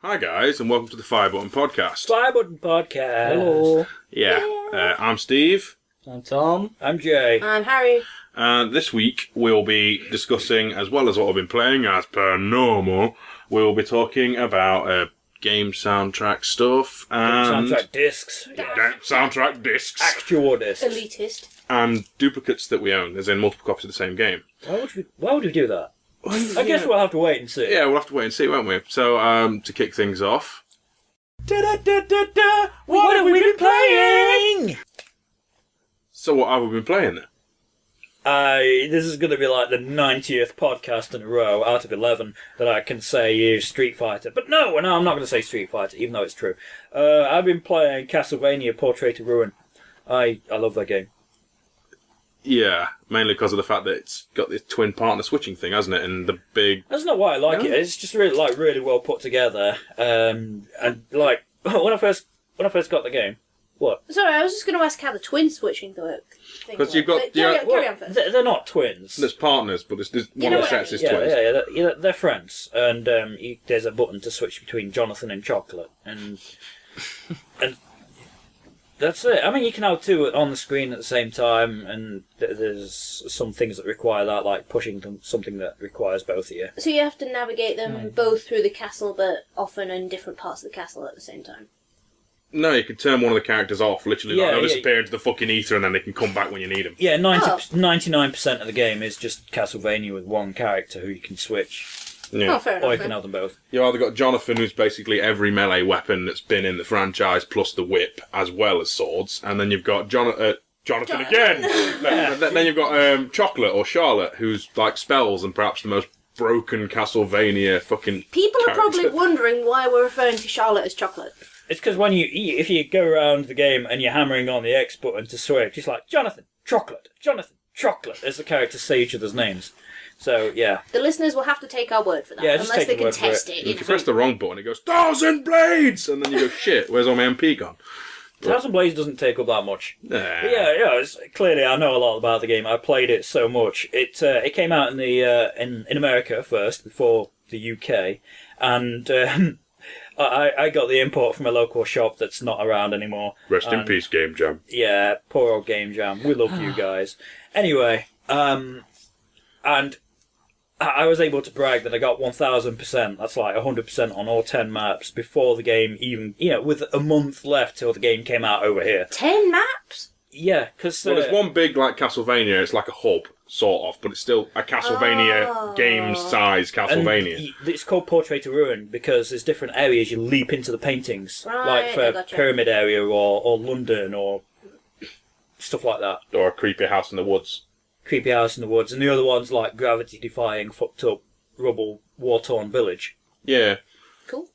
Hi guys, and welcome to the FireButton Podcast. FireButton Podcast. Hello. Yeah, I'm Steve. I'm Tom. I'm Jay. I'm Harry. And this week we'll be discussing, as well as what I've been playing, as per normal, we'll be talking about game soundtrack stuff and... Soundtrack discs. Soundtrack discs. Actual discs. Elitist. And duplicates that we own, as in multiple copies of the same game. Why would we do that? I guess we'll have to wait and see. Yeah, we'll have to wait and see, won't we? So, to kick things off... What have we been playing? So what have we been playing then? This is going to be like the 90th podcast in a row out of 11 that I can say is Street Fighter. But no, I'm not going to say Street Fighter, even though it's true. I've been playing Castlevania Portrait of Ruin. I love that game. Yeah, mainly because of the fact that it's got this twin partner switching thing, hasn't it? And the big... That's not why I like it. It's just really well put together. And like when I first got the game, what? Sorry, I was just going to ask how the twin switching work. Because you've got... Carry on first. They're not twins. There's partners, but there's one know of the what I sets mean. is twins. Yeah, they're friends, and there's a button to switch between Jonathan and Chocolate, and that's it. I mean, you can have two on the screen at the same time, and there's some things that require that, like pushing something that requires both of you. So you have to navigate them both through the castle, but often in different parts of the castle at the same time. No, you can turn one of the characters off, literally. Yeah, They'll yeah. disappear into the fucking ether and then they can come back when you need them. Yeah, 99% of the game is just Castlevania with one character who you can switch, Yeah. Oh, fair enough. or you can have them both. You've either got Jonathan, who's basically every melee weapon that's been in the franchise, plus the whip, as well as swords, and then you've got Jonathan again! Then you've got Chocolate, or Charlotte, who's like spells and perhaps the most broken Castlevania fucking People are character. probably wondering why we're referring to Charlotte as Chocolate. It's because if you go around the game and you're hammering on the X button to switch, it's like, Jonathan, Chocolate, as the characters say each other's names. So, yeah. The listeners will have to take our word for that, Yeah, just unless take they the can word for test it. it. If you press the wrong button, it goes, 1,000 Blades! And then you go, shit, where's all my MP gone? Thousand Blades doesn't take up that much. Nah. But yeah, clearly I know a lot about the game. I played it so much. It came out in the in America first, before the UK, and I got the import from a local shop that's not around anymore. Rest in peace, Game Jam. Yeah, poor old Game Jam. We love you guys. Anyway, and I was able to brag that I got 1,000%. That's like 100% on all 10 maps before the game even, with a month left till the game came out over here. 10 maps? Yeah, because... Well, there's one big, like, Castlevania, it's like a hub, sort of, but it's still a Castlevania game-size Castlevania. It's called Portrait of Ruin because there's different areas you leap into the paintings. Right, like I for gotcha. Pyramid area or London or stuff like that. Or a creepy house in the woods. Creepy house in the woods. And the other one's like gravity-defying, fucked-up, rubble, war-torn village. Yeah. Cool.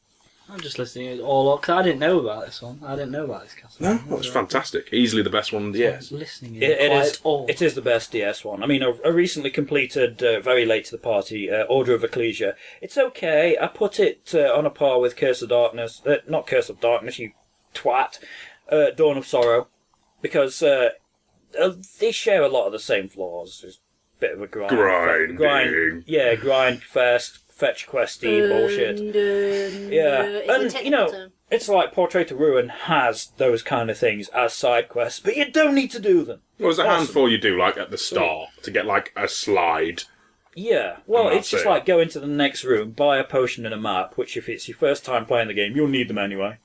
I'm just listening to it all up, because I didn't know about this one. I didn't know about this castle. No, that was fantastic. Easily the best one on the DS. Listening in It quiet is. awe. It is the best DS one. I mean, I recently completed, very late to the party, Order of Ecclesia. It's okay. I put it on a par with Curse of Darkness. Not Curse of Darkness, you twat. Dawn of Sorrow, because they share a lot of the same flaws. There's a bit of a grind. Grinding. Grind fast, fetch questy bullshit. Yeah, It's a and technical term. it's like Portrait of Ruin has those kind of things as side quests, but you don't need to do them. Well, there's a Awesome. handful you do, like, at the start, to get, like, a slide. Yeah, well, And it's that's just it. like go into the next room, buy a potion and a map, which if it's your first time playing the game, you'll need them anyway.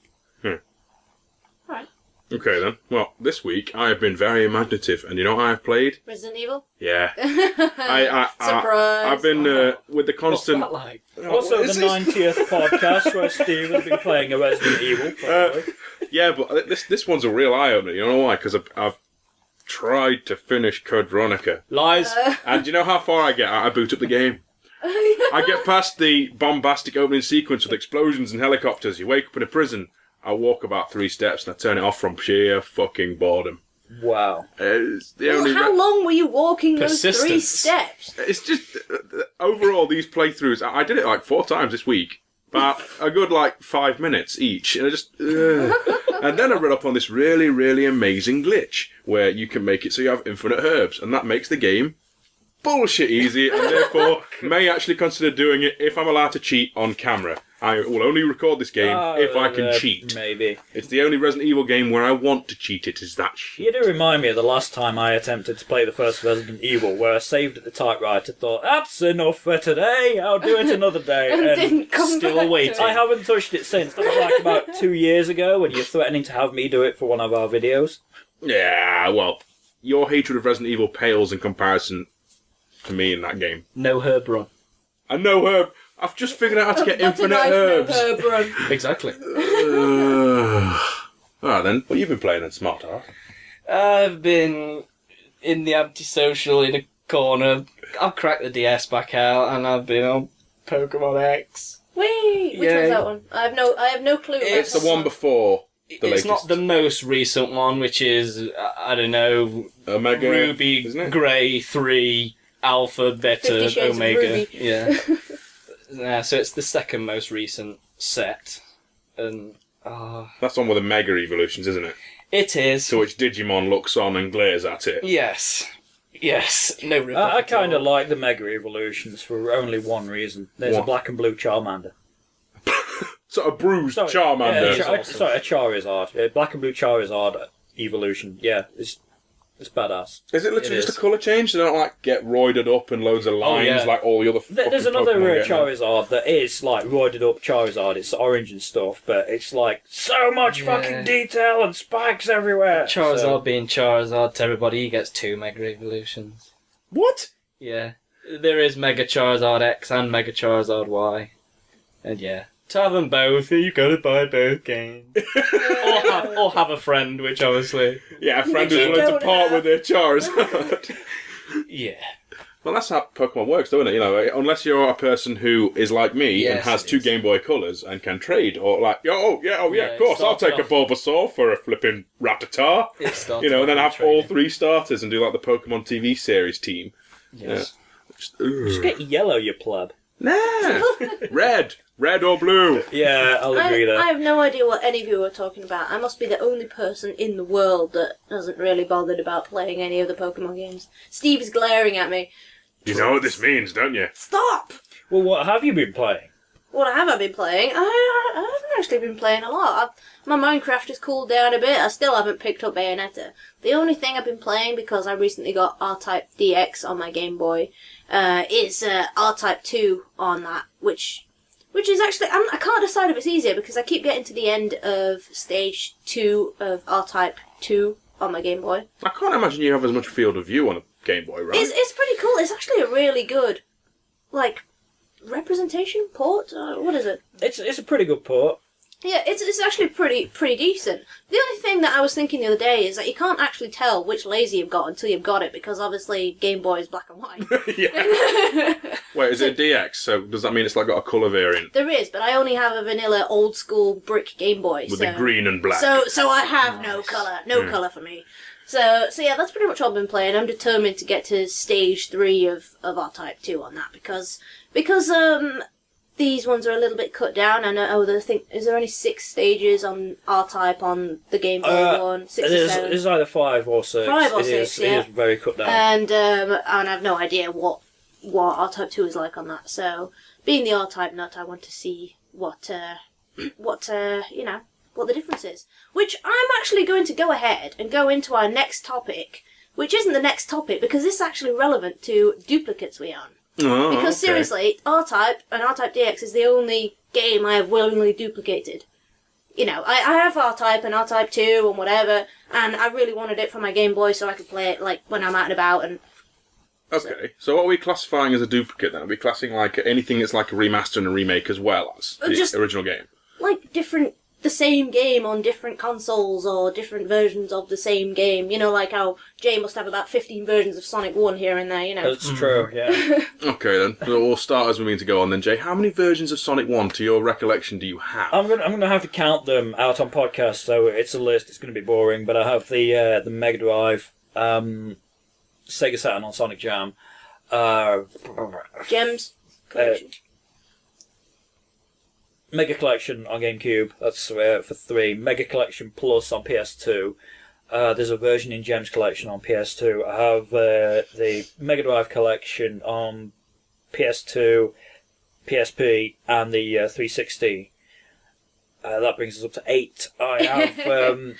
Right. Okay, then. Well, this week, I have been very imaginative, and you know what I've played? Resident Evil? Yeah. Surprise. I've been, with the What's constant... that like? Also, What is the this? 90th podcast where Steve has been playing a Resident Evil. Probably. Yeah, but this one's a real eye-opener, you know why? Because I've tried to finish Code Veronica. Lies. And do you know how far I get? I boot up the game. I get past the bombastic opening sequence with explosions and helicopters. You wake up in a prison. I walk about 3 steps and I turn it off from sheer fucking boredom. Wow. It's the Well, only... how long were you walking those 3 Persistence. steps? It's just... overall, these playthroughs... I did it like 4 times this week. But a good, 5 minutes each. And I just... And then I read up on this really, really amazing glitch where you can make it so you have infinite herbs. And that makes the game bullshit easy, and therefore may actually consider doing it if I'm allowed to cheat on camera. I will only record this game if I can cheat. Maybe. It's the only Resident Evil game where I want to cheat. It is that shit. You do remind me of the last time I attempted to play the first Resident Evil, where I saved at the typewriter, thought, that's enough for today, I'll do it another day, And didn't come still back to waiting. it. I haven't touched it since. That was like about 2 years ago, when you're threatening to have me do it for one of our videos. Yeah, well, your hatred of Resident Evil pales in comparison to me in that game. No herb run. I know herb. I've just figured out how to get That's a infinite nice herbs. herb run. Exactly. Alright then. What have you been playing then, Smart Art? I've been in the antisocial in a corner. I've cracked the DS back out, and I've been on Pokemon X. Whee! Which Yeah. one's that one? I have no clue. It's the one before the It's latest. not the most recent one, which is, I don't know, Omega, Ruby, isn't it? Grey 3, Alpha, 50 Beta, Shades of Omega. Ruby. Yeah. Yeah, so it's the second most recent set. And That's the one with the Mega Evolutions, isn't it? it is. To which Digimon looks on and glares at it. Yes. Yes. No rip I kind of like the Mega Evolutions for only one reason. There's What? a black and blue Charmander. Sort of bruised Sorry, Charmander. Yeah, sorry, a Charizard. Black and blue Charizard evolution. Yeah, it's badass. Is it literally It just is. a colour change? They don't like get roided up and loads of lines yeah. like all the other fucking There's another Pokemon get now? Charizard that is like roided up Charizard. It's orange and stuff, but it's like so much Yeah. fucking detail and spikes everywhere. Charizard So- being Charizard to everybody, he gets 2 Mega Evolutions. What? Yeah. There is Mega Charizard X and Mega Charizard Y. And yeah. To have them both, you gotta buy both games. or have a friend, which obviously... Yeah, a friend You who's willing to don't part have- with their Charizard. Yeah. Well, that's how Pokemon works, though, isn't it? You know, unless you're a person who is like me and Yes, has it 2 is. Game Boy Colors and can trade, or like, yeah, Yeah, of course, I'll start take a off- Bulbasaur for a flipping Rattata. It started You know, and then have off all trading. 3 starters and do like the Pokemon TV series team. Yes. Just Just get yellow, you pleb. Nah, red or blue. Yeah, I'll agree there. I have no idea what any of you are talking about. I must be the only person in the world that hasn't really bothered about playing any of the Pokemon games. Steve is glaring at me. You know what this means, don't you? Stop! Well, what have you been playing? What have I been playing? I haven't actually been playing a lot. My Minecraft has cooled down a bit. I still haven't picked up Bayonetta. The only thing I've been playing, because I recently got R-Type DX on my Game Boy, is R-Type 2 on that, which is actually... I can't decide if it's easier, because I keep getting to the end of Stage 2 of R-Type 2 on my Game Boy. I can't imagine you have as much field of view on a Game Boy, right? It's pretty cool. It's actually a really good, like, representation port? What is it? It's a pretty good port. Yeah, it's actually pretty decent. The only thing that I was thinking the other day is that you can't actually tell which laser you've got until you've got it, because obviously Game Boy is black and white. Yeah. Wait, is it a DX? So does that mean it's like got a colour variant There is, but I only have a vanilla old school brick Game Boy. with so, the green and black? So I have no colour, colour for me. So yeah, that's pretty much all I've been playing. I'm determined to get to stage 3 of R-Type 2 on that because these ones are a little bit cut down. I know. I think is there only 6 stages on R-Type on the Game Boy one? 6 or 7. It's either 5 or 6. 5 or It 6, is, yeah. It is very cut down. And I have no idea what R-Type 2 is like on that. So being the R-Type nut, I want to see what the difference is. Which I'm actually going to go ahead and go into our next topic, which isn't the next topic because this is actually relevant to duplicates we own. Oh, Because okay. seriously, R-Type and R-Type DX is the only game I have willingly duplicated. You know, I have R-Type and R-Type 2 and whatever, and I really wanted it for my Game Boy so I could play it like when I'm out and about. And Okay, so what are we classifying as a duplicate then? Are we classing like anything that's like a remaster and a remake as well as the Just- original game? like the same game on different consoles or different versions of the same game. You know, like how Jay must have about 15 versions of Sonic 1 here and there, you know. That's true, yeah. Okay then, so we'll start as we mean to go on then, Jay. How many versions of Sonic 1 to your recollection do you have? I'm gonna have to count them out on podcast, so it's a list. It's gonna be boring, but I have the Mega Drive, Sega Saturn on Sonic Jam, Gems. Collection. Mega Collection on GameCube. That's for 3. Mega Collection Plus on PS2. There's a version in Gems Collection on PS2. I have the Mega Drive Collection on PS2, PSP, and the 360. That brings us up to 8. I have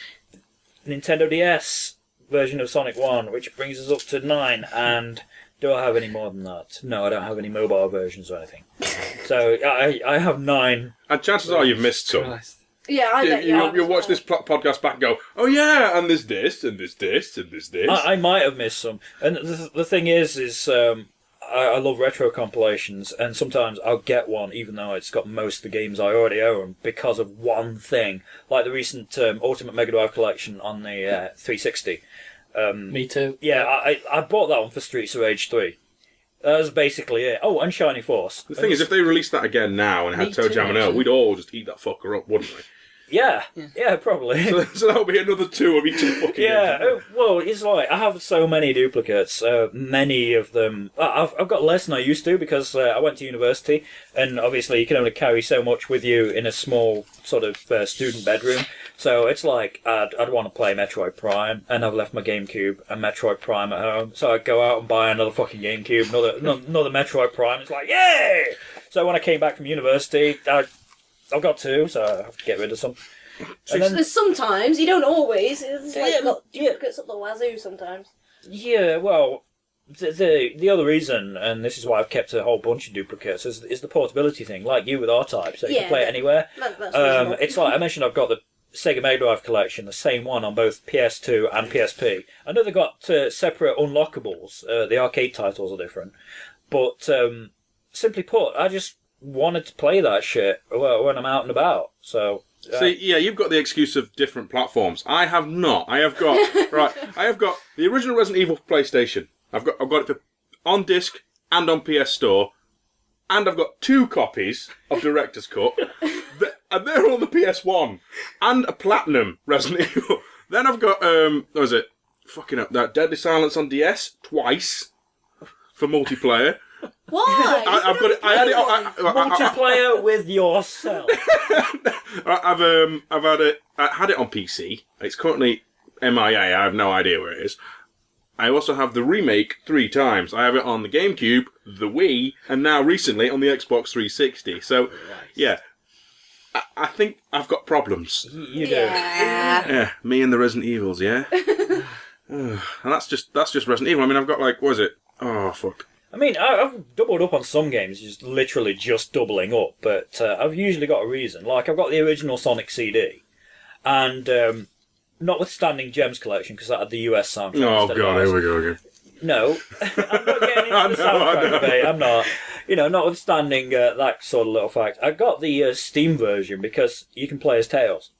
Nintendo DS version of Sonic 1, which brings us up to 9. And do I have any more than that? No, I don't have any mobile versions or anything. So I have 9. And chances are you've missed some. Christ. Yeah, I bet You'll watch this podcast back and go, oh yeah, and there's this, and there's this, and there's this. I might have missed some. And the thing is I love retro compilations, and sometimes I'll get one even though it's got most of the games I already own because of one thing. Like the recent Ultimate Mega Drive Collection on the 360. Me too. Yeah, I bought that one for Streets of Rage 3. That was basically it. Oh, and Shiny Force. The thing is, if they released that again now and it had Me Toe too, Jam and Earl, actually. we'd all just eat that fucker up, wouldn't we? Yeah, probably. So that'll be another 2 of each of the fucking Yeah, games. well, it's like I have so many duplicates. Many of them, I've got less than I used to because I went to university, and obviously you can only carry so much with you in a small sort of student bedroom. So it's like I'd want to play Metroid Prime, and I've left my GameCube and Metroid Prime at home. So I'd go out and buy another fucking GameCube, another Metroid Prime. It's like yay! So when I came back from university, I've got 2, so I have to get rid of some. And then, There's sometimes, you don't always. It's like Yeah, got yeah. duplicates up the wazoo sometimes. yeah, well, the other reason, and this is why I've kept a whole bunch of duplicates, is the portability thing. Like you with R-Type, so you Yeah. can play it anywhere. That's reasonable. It's like I mentioned, I've got the Sega Mega Drive Collection, the same one on both PS2 and PSP. I know they've got separate unlockables. The arcade titles are different, but simply put, I just wanted to play that shit when I'm out and about. So See, yeah, you've got the excuse of different platforms. I have not. I have got I have got the original Resident Evil PlayStation. I've got it on disc and on PS Store, and I've got 2 copies of Director's Cut, and they're on the PS1, and a Platinum Resident Evil. Then I've got what was it? Fucking up that Deadly Silence on DS twice for multiplayer. Why? I've got it. I had it. multiplayer with yourself. I've had it. I had it on PC. It's currently MIA. I have no idea where it is. I also have the remake 3 times. I have it on the GameCube, the Wii, and now recently on the Xbox 360. So, yeah, I think I've got problems. You do. Yeah. Yeah, me and the Resident Evils. Yeah, and that's just Resident Evil. I mean, I've got like, what is it? Oh fuck. I mean, I've doubled up on some games, just literally just doubling up, but I've usually got a reason. Like, I've got the original Sonic CD, and notwithstanding Gems Collection, because that had the US soundtrack. Oh instead of god, ours. here we go again. No, I'm not getting into the I soundtrack know. debate, I'm not. You know, notwithstanding that sort of little fact, I got the Steam version because you can play as Tails.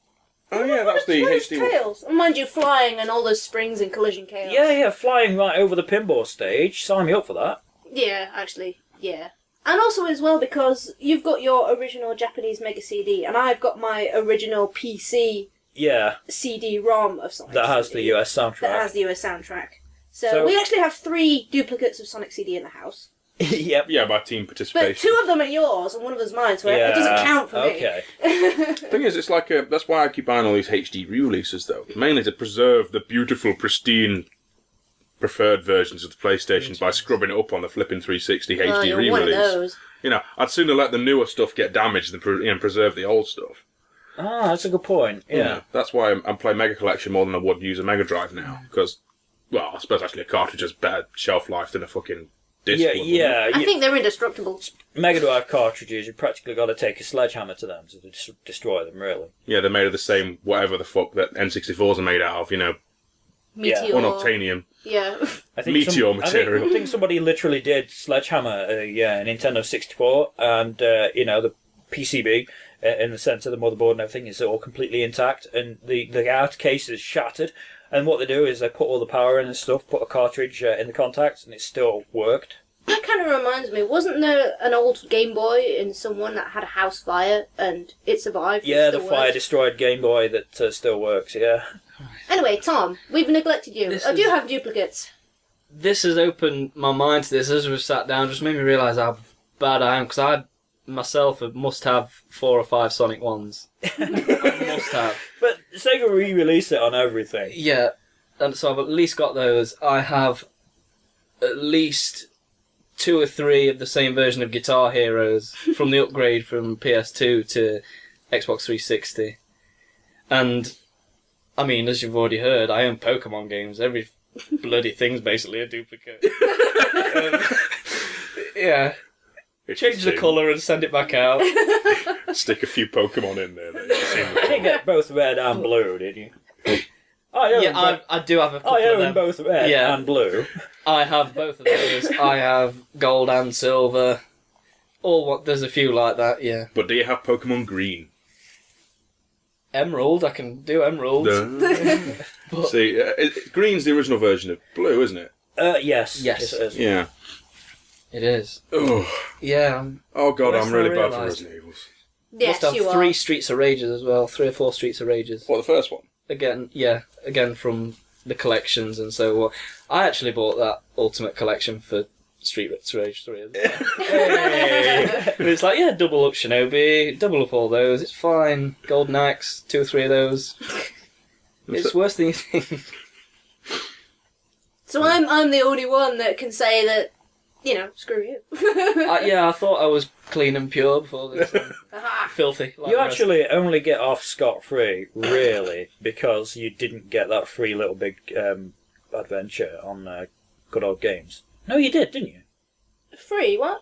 Oh yeah, that's the Where's HD. Tails? And mind you, flying and all those springs and collision chaos. Yeah, flying right over the pinball stage. Sign me up for that. Yeah, actually, yeah. And also as well because you've got your original Japanese Mega CD and I've got my original PC Yeah, CD-ROM of Sonic that has CD the US soundtrack. that has the US soundtrack. So So- we actually have 3 duplicates of Sonic CD in the house. Yep. Yeah, by team But participation. 2 of them are yours and one of them's mine, so it doesn't count for me. Okay. The thing is, it's like that's why I keep buying all these HD re-releases, though. Mainly to preserve the beautiful, pristine, preferred versions of the PlayStation by scrubbing it up on the flipping 360 Oh, HD you're one of re-release. those. You know, I'd sooner let the newer stuff get damaged than preserve the old stuff. Ah, that's a good point. Yeah. That's why I'm playing Mega Collection more than I would use a Mega Drive now. Because, well, I suppose actually a cartridge has better shelf life than a fucking disc. Yeah, would, wouldn't yeah. I think they're indestructible. Mega Drive cartridges, you practically got to take a sledgehammer to them to destroy them, really. Yeah, they're made of the same whatever the fuck that N64s are made out of, you know, Meteor. unobtainium. Yeah. I think Meteor material. I think somebody literally did sledgehammer a Nintendo 64, and the PCB in the centre, the motherboard and everything is all completely intact, and the outer case is shattered. And what they do is they put all the power in and stuff, put a cartridge in the contacts, and it still worked. That kind of reminds me, wasn't there an old Game Boy in someone that had a house fire and it survived? Yeah, it the still fire works? destroyed Game Boy that still works. Yeah. Anyway, Tom, we've neglected you. This I do is- have duplicates. This has opened my mind to this as we've sat down. Just made me realise how bad I am because myself must have 4 or 5 Sonic ones. Must have. But Sega re-release it on everything. Yeah, and so I've at least got those. I have at least 2 or 3 of the same version of Guitar Heroes from the upgrade from PS2 to Xbox 360. And, I mean, as you've already heard, I own Pokemon games. Every bloody thing's basically a duplicate. Yeah. Change the colour and send it back out. Stick a few Pokemon in there. That you've seen You before. didn't get both red and blue, did you? I do have a couple I of own them. both red Yeah. and blue. I have both of those. I have gold and silver. There's a few like that, yeah. But do you have Pokemon Green? Emerald, I can do emerald. But- See, Green's the original version of blue, isn't it? Yes. Yes. It is. Yeah. It is. Oh, Yeah. oh God, Less I'm than I really bad for realised. Resident Evils. Yes, Must you have are. 3 Streets of Rages as well. 3 or 4 Streets of Rages. What, the first one? Again from the collections and so on. I actually bought that Ultimate Collection for Streets of Rage 3 as well. Hey. It's like, yeah, double up Shinobi, double up all those, it's fine. Golden Axe, 2 or 3 of those. It's worse than you think. So I'm the only one that can say that, screw you. I thought I was clean and pure before this. Aha. Filthy. Like You the rest. actually only get off scot-free, really, because you didn't get that free Little Big adventure on Good Old Games. No, you did, didn't you? Free, what?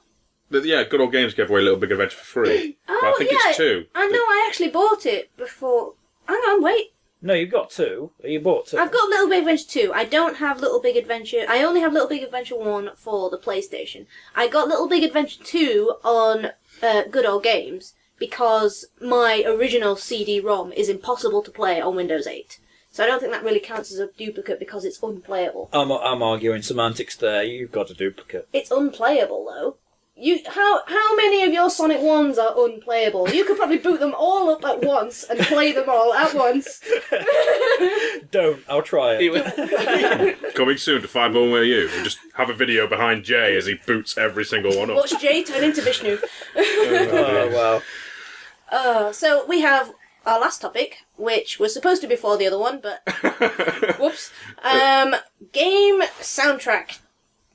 Yeah, Good Old Games gave away Little Big Adventure for free. Oh, But I think yeah. it's 2. I know, I actually bought it before. Hang on, wait. No, you got 2. You bought 2. I've got Little Big Adventure 2. I don't have Little Big Adventure. I only have Little Big Adventure 1 for the PlayStation. I got Little Big Adventure 2 on Good Old Games because my original CD-ROM is impossible to play on Windows 8. So I don't think that really counts as a duplicate because it's unplayable. I'm arguing semantics there. You've got a duplicate. It's unplayable though. How many of your Sonic 1s are unplayable? You could probably boot them all up at once and play them all at once. Don't. I'll try it. Coming soon to 511U. We'll just have a video behind Jay as he boots every single one up. Watch Jay turn into Vishnu. Oh, wow. So we have our last topic, which was supposed to be before the other one, but whoops. Game soundtrack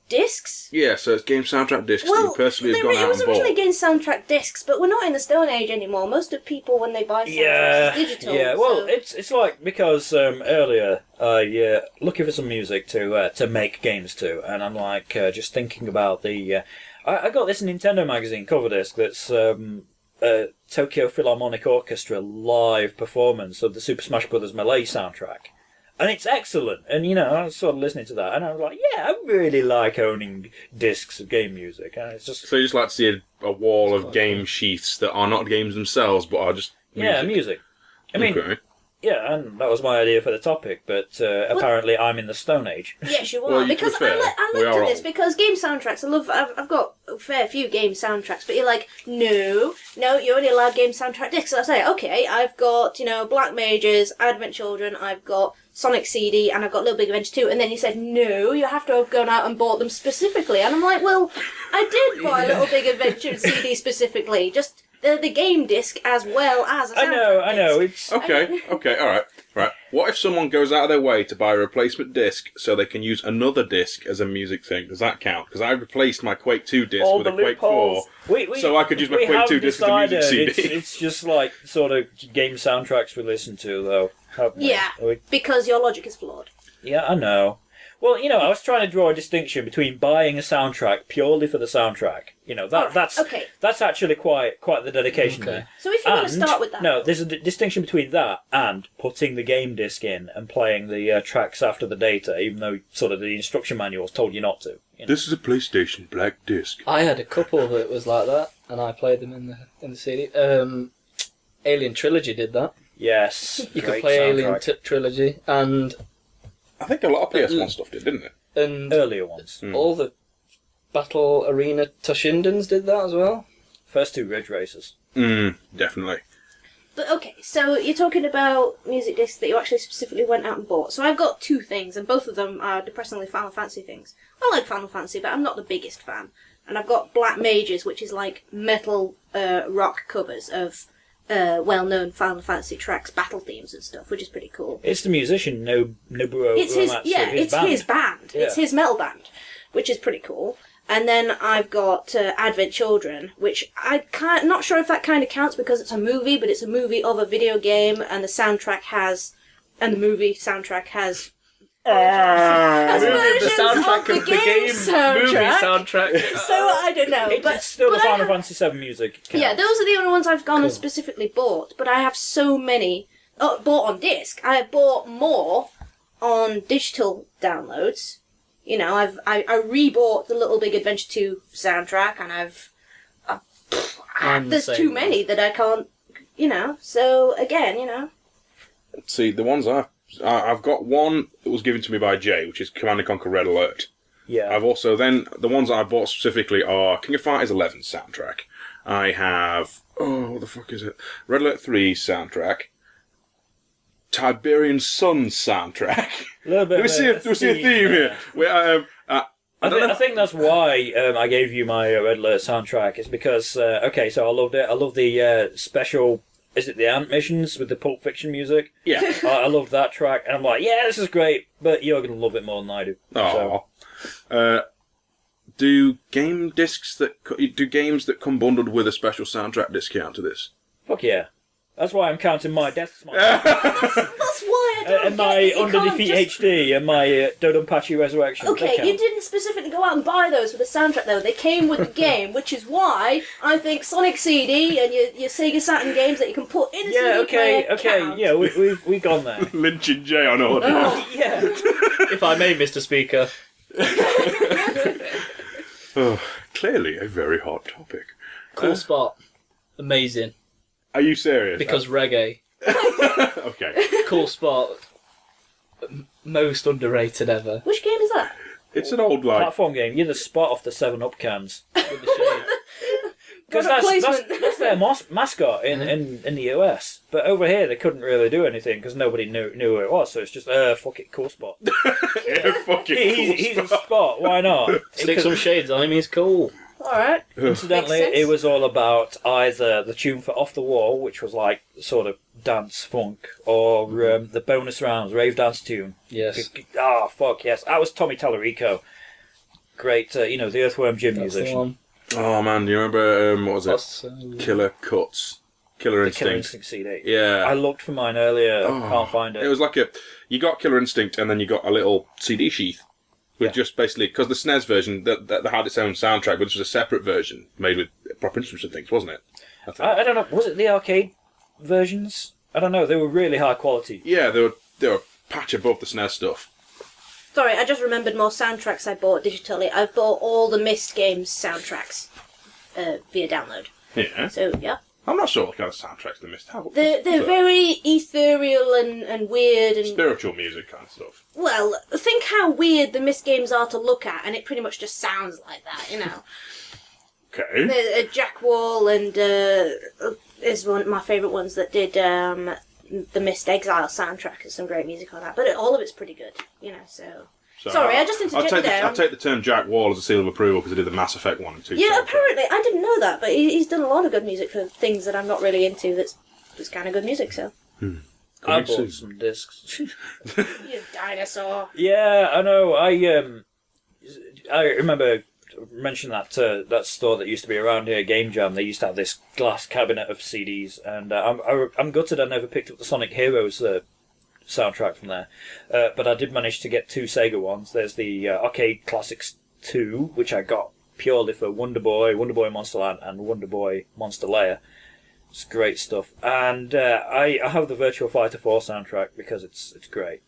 discs. Yeah, so it's game soundtrack discs that Well, you personally have gone it out was and originally bought. game soundtrack discs, but we're not in the Stone Age anymore. Most of people, when they buy soundtracks, Yeah, it's digital. yeah. Well, so- it's like because earlier I looking for some music to make games to, and I'm like just thinking about the. I got this Nintendo magazine cover disc that's Tokyo Philharmonic Orchestra live performance of the Super Smash Bros. Melee soundtrack. And it's excellent. And, I was sort of listening to that, and I was like, yeah, I really like owning discs of game music. And it's just, So you just like to see a wall of game sheaths that are not games themselves, but are just music. yeah, music. I mean, Okay. yeah, and that was my idea for the topic, but apparently I'm in the Stone Age. Yes, you are. Well, to be because fair, I we looked are at this old. because game soundtracks. I've got a fair few game soundtracks, but you're like, no, you're only allowed game soundtrack discs. So I say, okay, I've got Black Mages, Advent Children, I've got Sonic CD, and I've got Little Big Adventure 2. And then you said, no, you have to have gone out and bought them specifically. And I'm like, well, I did buy Little Big Adventure CD specifically, just the game disc as well as a soundtrack I know, disc. it's... Okay, alright. Right. What if someone goes out of their way to buy a replacement disc so they can use another disc as a music thing? Does that count? Because I replaced my Quake 2 disc all with the a Quake 4. loopholes. so I could use my we Quake have 2 disc as a music decided CD. It's just like sort of game soundtracks we listen to, though. haven't we? Yeah, We- because your logic is flawed. yeah, I know. Well, I was trying to draw a distinction between buying a soundtrack purely for the soundtrack. That's okay. that's actually quite the dedication Okay. there. So if you want to And- start with that, No, there's a distinction between that and putting the game disc in and playing the tracks after the data, even though sort of the instruction manuals told you not to. This is a PlayStation black disc. I had a couple that was like that, and I played them in the CD. Alien Trilogy did that. Yes, You could great play Alien soundtrack. Trilogy, and I think a lot of PS1 stuff did, didn't it? Earlier ones. all the Battle Arena Toshindens did that as well. First two Ridge Racers. Definitely. But okay, so you're talking about music discs that you actually specifically went out and bought. So I've got two things, and both of them are depressingly Final Fantasy things. I like Final Fantasy, but I'm not the biggest fan. and I've got Black Mages, which is like metal rock covers of well-known Final Fantasy tracks, battle themes and stuff, which is pretty cool. It's the musician Nobuo It's his Uematsu, it's band. his band. Yeah. It's his metal band, which is pretty cool. And then I've got Advent Children, which not sure if that kind of counts because it's a movie, but it's a movie of a video game, and the movie soundtrack has. As versions soundtrack of the game soundtrack. movie soundtrack. So I don't know, It's still the but I Final have- Fantasy VII music. Yeah, counts. those are the only ones I've gone and specifically bought. But I have so many bought on disc. I have bought more on digital downloads. You know, I rebought the Little Big Adventure 2 soundtrack, and I'm the there's same too way. many that I can't. You know, so again, you know. See, the ones I've got one that was given to me by Jay, which is Command & Conquer Red Alert. Yeah. I've also then the ones I bought specifically are King of Fighters 11 soundtrack. I have what the fuck is it? Red Alert 3 soundtrack. Tiberian Sun soundtrack. A little bit Do we see a theme here? I think that's why I gave you my Red Alert soundtrack. It's because so I loved it. I love the special. Is it the Ant missions with the Pulp Fiction music? Yeah. I loved that track, and I'm like, yeah, this is great, but you're gonna love it more than I do. So, Do games that come bundled with a special soundtrack disc count to this? fuck yeah. That's why I'm counting my Death Smile That's why I don't and get my it. You Under can't Defeat just- HD and my Dodonpachi Resurrection. They Okay, count. you didn't specifically go out and buy those for the soundtrack though. They came with the game, which is why I think Sonic CD and your Sega Saturn games that you can put in a Yeah, CD okay, player okay, count. yeah, we've gone there. Lynch and Jay on audio. Oh. Yeah. If I may, Mr. Speaker. Oh, clearly a very hot topic. Cool spot. Amazing. Are you serious? Because reggae. Okay. Cool spot. Most underrated ever. Which game is that? It's an old like. Platform game. You're the spot off the 7-Up cans. With the shade. Because Product that's placement. their mascot in the US. But over here, they couldn't really do anything because nobody knew who it was. So it's just, fuck it, cool spot. Yeah, fucking cool He's a stuff. spot, why not? Stick some shades on him, he's cool. Alright. Incidentally, Makes sense. it was all about either the tune for Off the Wall, which was like sort of dance funk, or the bonus rounds, rave dance tune. Yes. Ah, fuck, yes. That was Tommy Tallarico. Great, the Earthworm Jim That's the musician. one. Oh man, do you remember what was it? Awesome. Killer Cuts, Killer The Killer Instinct. Instinct CD. Yeah. I looked for mine earlier, Oh, can't find it. It was like you got Killer Instinct and then you got a little CD sheath with just basically, because the SNES version that had its own soundtrack, but this was a separate version made with proper instruments and things, wasn't it? I think. I don't know, was it the arcade versions? I don't know, they were really high quality. Yeah, they were a patch above the SNES stuff. Sorry, I just remembered more soundtracks I bought digitally. I've bought all the Myst games soundtracks via download. Yeah. So, yeah. I'm not sure what kind of soundtracks they missed out. They're very ethereal and weird and... spiritual music kind of stuff. Well, think how weird the Myst games are to look at, and it pretty much just sounds like that, you know. Okay. Jack Wall and is one of my favourite ones that did the Myst Exile soundtrack. There's some great music on that, but all of it's pretty good, you know, so... So Sorry, I just interjected there. I'll take the term Jack Wall as a seal of approval because he did the Mass Effect 1 and 2. Yeah, soundtrack. apparently. I didn't know that, but he's done a lot of good music for things that I'm not really into that's kind of good music, so... I Coming bought soon. some discs. You dinosaur. Yeah, I know. I remember mentioning that store that used to be around here, Game Jam. They used to have this glass cabinet of CDs, and I'm gutted I never picked up the Sonic Heroes soundtrack from there. But I did manage to get 2 Sega ones. There's the Arcade Classics 2, which I got purely for Wonder Boy Monster Land, and Wonder Boy Monster Lair. It's great stuff. And I have the Virtua Fighter 4 soundtrack because it's great.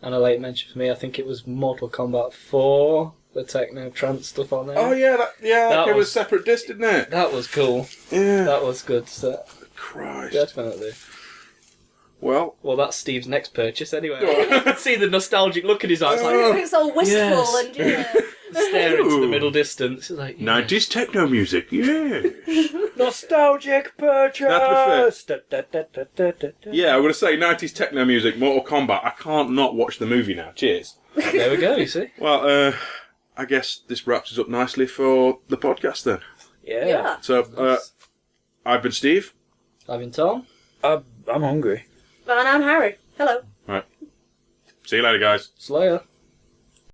And a late mention for me, I think it was Mortal Kombat 4, the techno trance stuff on there. Oh yeah, that That came with a was- separate disc, didn't it? That was cool. Yeah. That was good. So, Christ. definitely. Well, Well, that's Steve's next purchase anyway. See the nostalgic look in his eyes, like It's all wistful Yes. and yeah. staring into the Ooh. middle distance. It's like, yeah. 90s techno music, yeah. Nostalgic purchase! Da, da, da, da, da, da. Yeah, I'm going to say 90s techno music, Mortal Kombat. I can't not watch the movie now. Cheers. There we go. You see. Well, I guess this wraps us up nicely for the podcast then. Yeah. So, I've been Steve. I've been Tom. I'm hungry. And I'm Harry. Hello. Right. See you later, guys. Slayer.